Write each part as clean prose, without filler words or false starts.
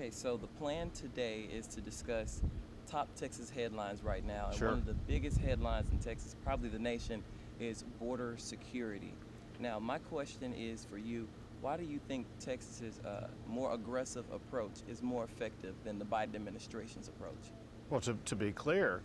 Okay, so the plan today is to discuss top Texas headlines right now. And Sure. one of the biggest headlines in Texas, probably the nation, is border security. Now, my question is for you, why do you think Texas's more aggressive approach is more effective than the Biden administration's approach? Well, to be clear,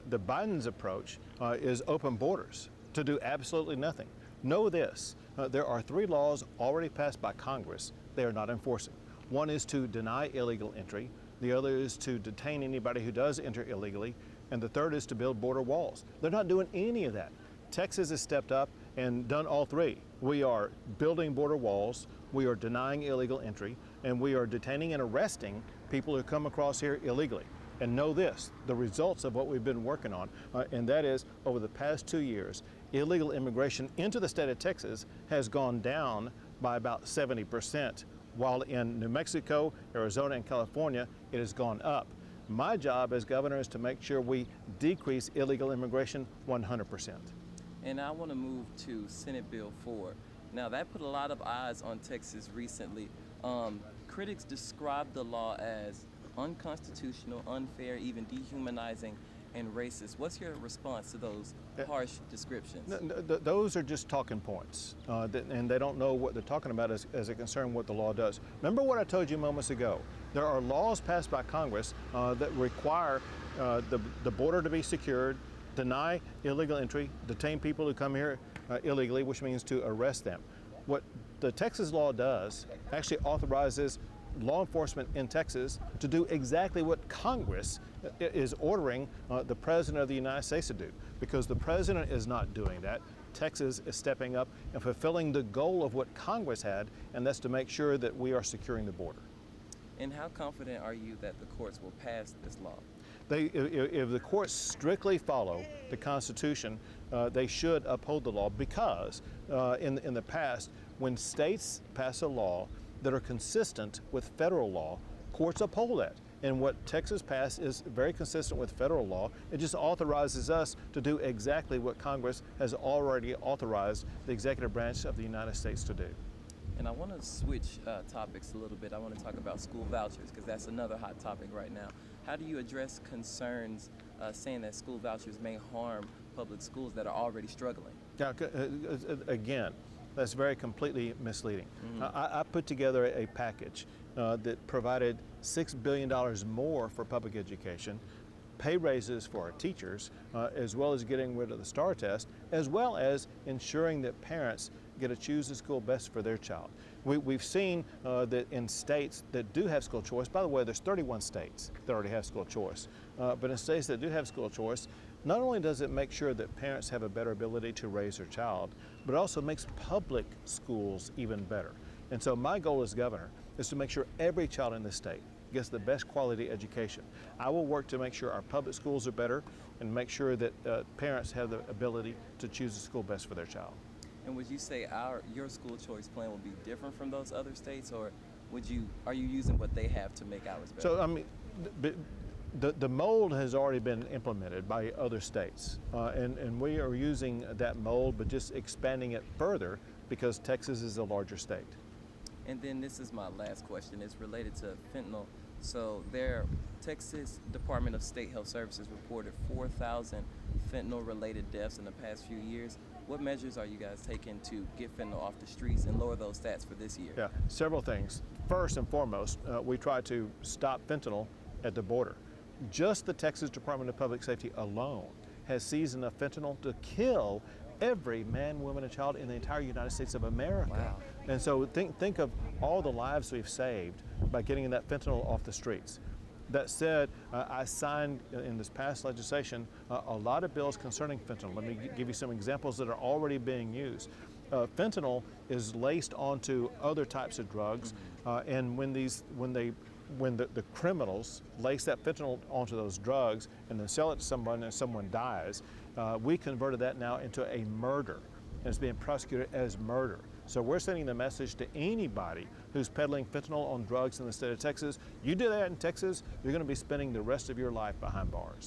the Biden's approach is open borders, to do absolutely nothing. Know this, there are 3 laws already passed by Congress they are not enforcing. One is to deny illegal entry, the other is to detain anybody who does enter illegally, and the third is to build border walls. They're not doing any of that. Texas has stepped up and done all 3. We are building border walls, we are denying illegal entry, and we are detaining and arresting people who come across here illegally. And know this, the results of what we've been working on, and that is over the past 2 years, illegal immigration into the state of Texas has gone down by about 70%, while in New Mexico, Arizona, and California, it has gone up. My job as governor is to make sure we decrease illegal immigration 100%. And I want to move to Senate Bill 4. Now, that put a lot of eyes on Texas recently. Critics describe the law as unconstitutional, unfair, even dehumanizing, and racist. What's your response to those harsh descriptions? Those are just talking points, and they don't know what they're talking about as it concerns what the law does. Remember what I told you moments ago. There are laws passed by Congress that require the border to be secured, deny illegal entry, detain people who come here illegally, which means to arrest them. What the Texas law does actually authorizes law enforcement in Texas to do exactly what Congress is ordering the President of the United States to do. Because the President is not doing that, Texas is stepping up and fulfilling the goal of what Congress had, and that's to make sure that we are securing the border. And how confident are you that the courts will pass this law? If the courts strictly follow the Constitution, they should uphold the law because in the past, when states pass a law that are consistent with federal law, courts uphold that. And what Texas passed is very consistent with federal law. It just authorizes us to do exactly what Congress has already authorized the executive branch of the United States to do. And I want to switch topics a little bit. I want to talk about school vouchers because that's another hot topic right now. How do you address concerns saying that school vouchers may harm public schools that are already struggling? Now, again, that's very completely misleading. Mm-hmm. I put together a package that provided $6 billion more for public education, pay raises for our teachers, as well as getting rid of the STAR test, as well as ensuring that parents get to choose the school best for their child. We've seen that in states that do have school choice, by the way, there's 31 states that already have school choice, but in states that do have school choice, not only does it make sure that parents have a better ability to raise their child, but it also makes public schools even better. And so my goal as governor is to make sure every child in the state gets the best quality education. I will work to make sure our public schools are better and make sure that parents have the ability to choose the school best for their child. And would you say your school choice plan will be different from those other states, or are you using what they have to make ours better? So I mean, the mold has already been implemented by other states, and we are using that mold, but just expanding it further because Texas is a larger state. And then this is my last question. It's related to fentanyl. So Texas Department of State Health Services reported 4,000 fentanyl-related deaths in the past few years. What measures are you guys taking to get fentanyl off the streets and lower those stats for this year? Yeah, several things. First and foremost, we try to stop fentanyl at the border. Just the Texas Department of Public Safety alone has seized enough fentanyl to kill every man, woman, and child in the entire United States of America. Wow. And so think of all the lives we've saved by getting that fentanyl off the streets. That said, I signed in this past legislation a lot of bills concerning fentanyl. Let me give you some examples that are already being used. Fentanyl is laced onto other types of drugs, and when the criminals lace that fentanyl onto those drugs and then sell it to someone and someone dies, we converted that now into a murder, and it's being prosecuted as murder. So we're sending the message to anybody who's peddling fentanyl on drugs in the state of Texas. You do that in Texas, you're going to be spending the rest of your life behind bars.